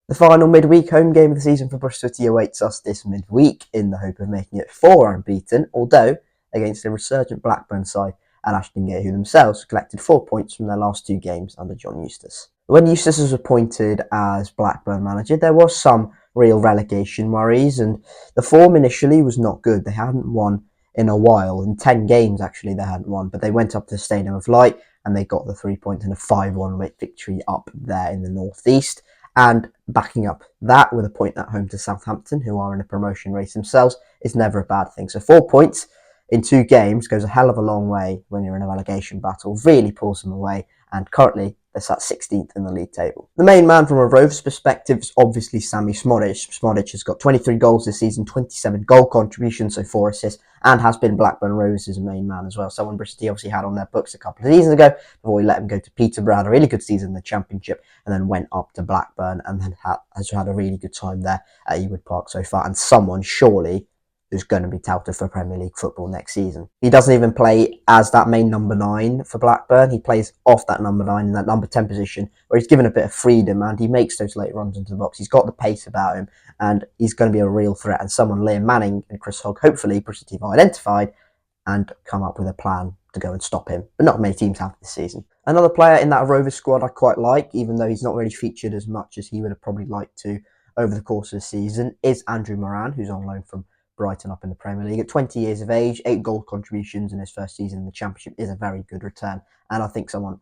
The final midweek home game of the season for Bristol City awaits us this midweek in the hope of making it 4 unbeaten, although against a resurgent Blackburn side at Ashton Gate, who themselves collected 4 points from their last 2 games under John Eustace. When Eustace was appointed as Blackburn manager, there was some real relegation worries, and the form initially was not good. They hadn't won in a while. In 10 games, actually, they hadn't won, but they went up to the Stadium of Light and they got the 3 points and a 5-1 victory up there in the northeast. And backing up that with a point at home to Southampton, who are in a promotion race themselves, is never a bad thing. So 4 points in 2 games goes a hell of a long way when you're in a relegation battle, really pulls them away, and currently they're sat 16th in the league table. The main man from a Rovers perspective is obviously Sammy Smodic. Smodic has got 23 goals this season, 27 goal contributions, so 4 assists, and has been Blackburn Rovers' main man as well. Someone Bristol obviously had on their books a couple of seasons ago before we let him go to Peterborough. Had a really good season in the Championship and then went up to Blackburn and then has had a really good time there at Ewood Park so far. And someone surely who's going to be touted for Premier League football next season. He doesn't even play as that main number 9 for Blackburn. He plays off that number 9 in that number 10 position where he's given a bit of freedom and he makes those late runs into the box. He's got the pace about him and he's going to be a real threat. And someone, Liam Manning and Chris Hogg, hopefully Bristol have identified and come up with a plan to go and stop him. But not many teams have this season. Another player in that Rovers squad I quite like, even though he's not really featured as much as he would have probably liked to over the course of the season, is Andrew Moran, who's on loan from Brighton up in the Premier League. At 20 years of age, 8 goal contributions in his first season in the Championship is a very good return. And I think someone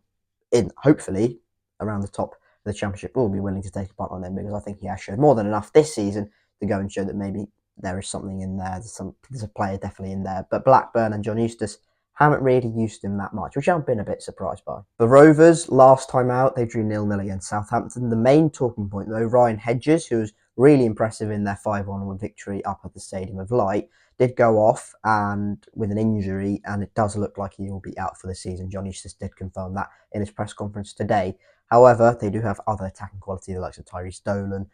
in, hopefully, around the top of the Championship will be willing to take a punt on him because I think he has shown more than enough this season to go and show that maybe there is something in there. There's a player definitely in there. But Blackburn and John Eustace haven't really used him that much, which I've been a bit surprised by. The Rovers, last time out, they drew 0-0 against Southampton. The main talking point, though, Ryan Hedges, who was really impressive in their 5-1 victory up at the Stadium of Light, did go off and with an injury, and it does look like he will be out for the season. John Eustace did confirm that in his press conference today. However, they do have other attacking quality, the likes of Tyrese Dolan,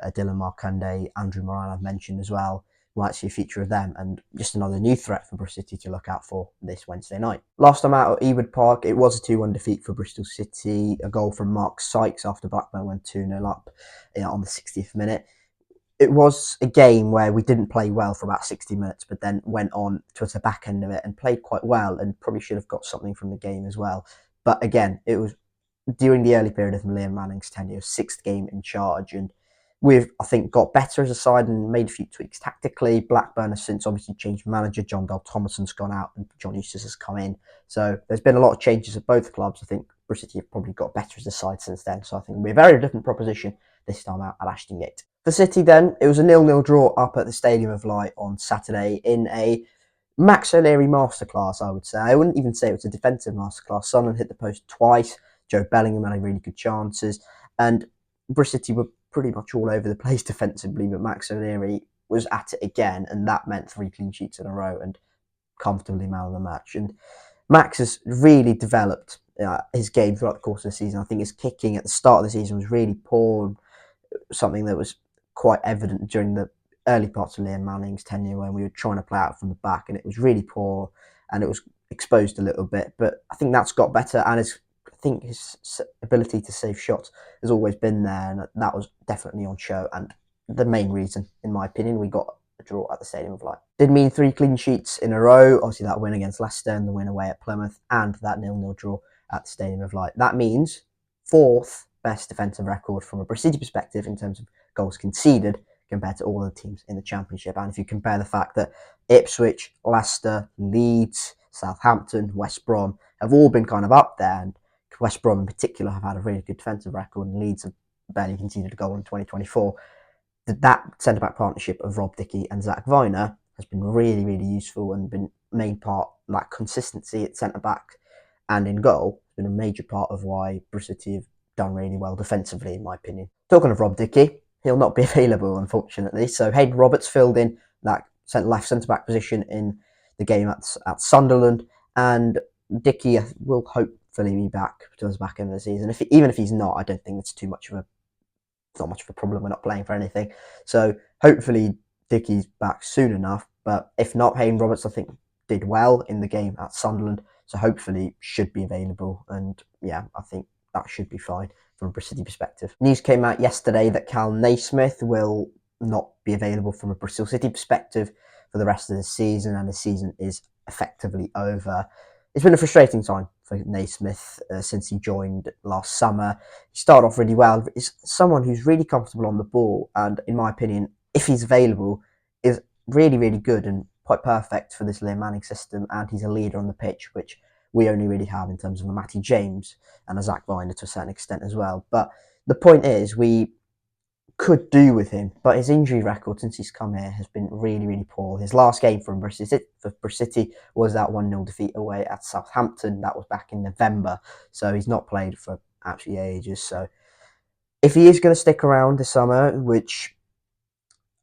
Dylan Markanday, Andrew Moran I've mentioned as well. Might see a feature of them, and just another new threat for Bristol City to look out for this Wednesday night. Last time out at Ewood Park, it was a 2-1 defeat for Bristol City, a goal from Mark Sykes after Blackburn went 2-0 up on the 60th minute. It was a game where we didn't play well for about 60 minutes, but then went on towards the back end of it and played quite well and probably should have got something from the game as well. But again, it was during the early period of Liam Manning's tenure, 6th game in charge, and we've, I think, got better as a side and made a few tweaks tactically. Blackburn has since obviously changed manager. John Dale Thomason's gone out and John Eustace has come in. So there's been a lot of changes at both clubs. I think Bristol City have probably got better as a side since then. So I think it'll be a very different proposition this time out at Ashton Gate. For City then, it was a 0-0 draw up at the Stadium of Light on Saturday in a Max O'Leary masterclass, I would say. I wouldn't even say it was a defensive masterclass. Sunderland hit the post twice. Joe Bellingham had really good chances. And Bristol City were pretty much all over the place defensively, but Max O'Leary was at it again, and that meant 3 clean sheets in a row and comfortably man of the match. And Max has really developed his game throughout the course of the season. I think his kicking at the start of the season was really poor, something that was quite evident during the early parts of Liam Manning's tenure when we were trying to play out from the back, and it was really poor and it was exposed a little bit. But I think that's got better, and I think his ability to save shots has always been there, and that was definitely on show. And the main reason, in my opinion, we got a draw at the Stadium of Light. Did mean 3 clean sheets in a row. Obviously, that win against Leicester and the win away at Plymouth, and that 0-0 draw at the Stadium of Light. That means 4th best defensive record from a Bristol City perspective in terms of goals conceded compared to all the teams in the Championship. And if you compare the fact that Ipswich, Leicester, Leeds, Southampton, West Brom have all been kind of up there, and West Brom in particular have had a really good defensive record, and Leeds have barely conceded a goal in 2024. That centre-back partnership of Rob Dickie and Zach Viner has been really, really useful and been main part, like consistency at centre-back and in goal, has been a major part of why Bristol City have done really well defensively, in my opinion. Talking of Rob Dickie, he'll not be available, unfortunately. So Hayden Roberts filled in that left centre-back position in the game at Sunderland, and Dickie will hopefully be back towards the back end of the season. Even if he's not, I don't think it's not much of a problem. We're not playing for anything. So hopefully Dickie's back soon enough. But if not, Hayden Roberts, I think, did well in the game at Sunderland. So hopefully should be available. And yeah, I think that should be fine from a Bristol City perspective. News came out yesterday that Cal Naismith will not be available from a Bristol City perspective for the rest of the season, and the season is effectively over. It's been a frustrating time for Naismith since he joined last summer. He started off really well. He's someone who's really comfortable on the ball, and in my opinion, if he's available, is really, really good and quite perfect for this Liam Manning system, and he's a leader on the pitch, which we only really have in terms of a Matty James and a Zach Viner to a certain extent as well. But the point is, we could do with him, but his injury record since he's come here has been really, really poor. His last game for Bristol City was that 1-0 defeat away at Southampton. That was back in November, so he's not played for actually ages. So if he is going to stick around this summer, which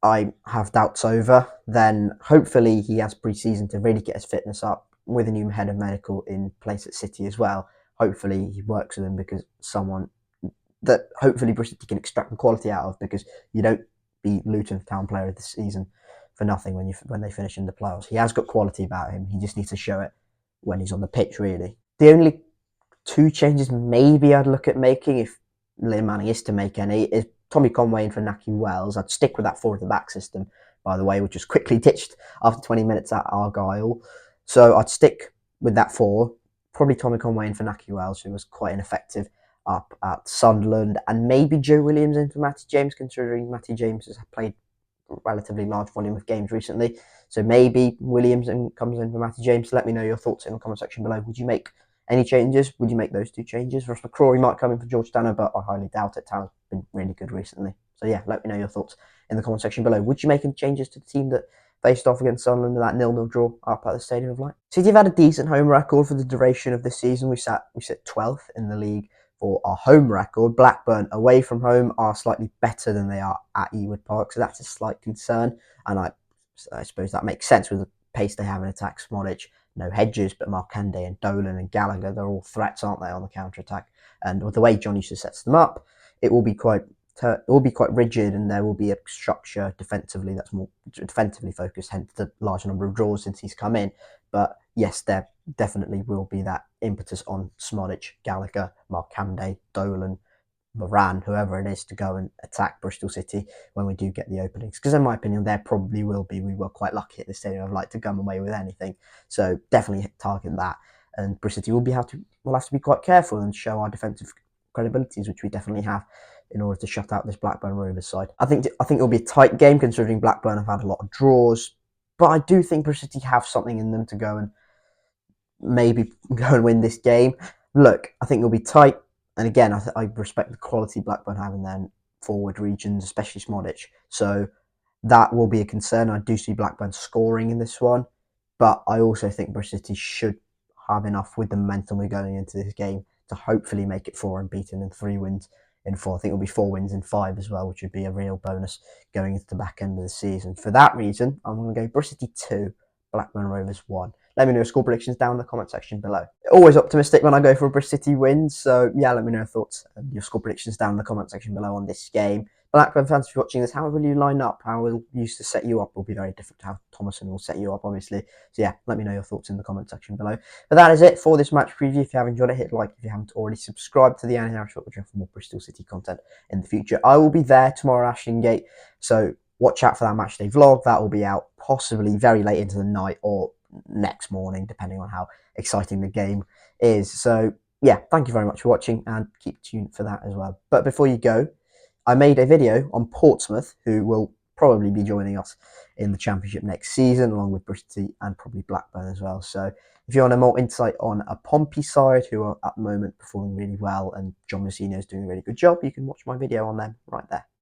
I have doubts over, then hopefully he has pre-season to really get his fitness up with a new head of medical in place at City as well. Hopefully he works with him, because someone that hopefully Bristol can extract the quality out of, because you don't beat Luton Town Player of the Season for nothing when they finish in the playoffs. He has got quality about him. He just needs to show it when he's on the pitch, really. The only two changes maybe I'd look at making, if Liam Manning is to make any, is Tommy Conway in for Naki Wells. I'd stick with that 4 at the back system, by the way, which was quickly ditched after 20 minutes at Argyle. So I'd stick with that 4. Probably Tommy Conway in for Naki Wells, who was quite ineffective up at Sunderland, and maybe Joe Williams in for Matty James, considering Matty James has played a relatively large volume of games recently. So maybe Williams comes in for Matty James. Let me know your thoughts in the comment section below. Would you make any changes? Would you make those 2 changes? Ross McCrory might come in for George Tanner, but I highly doubt it. Tanner's been really good recently. So yeah, let me know your thoughts in the comment section below. Would you make any changes to the team that faced off against Sunderland in that 0-0 draw up at the Stadium of Light? City have had a decent home record for the duration of this season. We sit 12th in the league for our home record. Blackburn away from home are slightly better than they are at Ewood Park, so that's a slight concern, and I suppose that makes sense with the pace they have in attack. Smodic, no Hedges, but Markande and Dolan and Gallagher, they're all threats, aren't they, on the counter-attack? And with the way John Eustace sets them up, it will be quite rigid, and there will be a structure defensively that's more defensively focused, hence the large number of draws since he's come in. But yes, there definitely will be that impetus on Smodic, Gallagher, Markande, Dolan, Moran, whoever it is, to go and attack Bristol City when we do get the openings. Because in my opinion, there probably will be. We were quite lucky at the Stadium of Light to come away with anything. So definitely target that. And Bristol City will have to be quite careful and show our defensive credibilities, which we definitely have, in order to shut out this Blackburn Rovers side. I think it'll be a tight game, considering Blackburn have had a lot of draws. But I do think Bristol City have something in them to go and maybe go and win this game. Look, I think it'll be tight. And again, I respect the quality Blackburn have in their forward regions, especially Smodic. So that will be a concern. I do see Blackburn scoring in this one. But I also think Bristol City should have enough with the momentum we're going into this game to hopefully make it 4 unbeaten and 3 wins in 4. I think it'll be 4 wins in 5 as well, which would be a real bonus going into the back end of the season. For that reason, I'm going to go Bristol City 2, Blackburn Rovers 1. Let me know your score predictions down in the comment section below. Always optimistic when I go for a Bristol City win, so yeah, let me know your thoughts and your score predictions down in the comment section below on this game. Blackburn fans, if you're watching this, how will you line up? How will you to set you up will be very different to how Thomason will set you up, obviously. So yeah, let me know your thoughts in the comment section below. But that is it for this match preview. If you have enjoyed it, hit like if you haven't already. Subscribe to the Annie Harris Show for more Bristol City content in the future. I will be there tomorrow at Ashton Gate, so watch out for that matchday vlog. That will be out possibly very late into the night or next morning, depending on how exciting the game is. So yeah, thank you very much for watching, and keep tuned for that as well. But before you go, I made a video on Portsmouth, who will probably be joining us in the Championship next season, along with Bristol City and probably Blackburn as well. So if you want a more insight on a Pompey side, who are at the moment performing really well, and John Messina is doing a really good job, you can watch my video on them right there.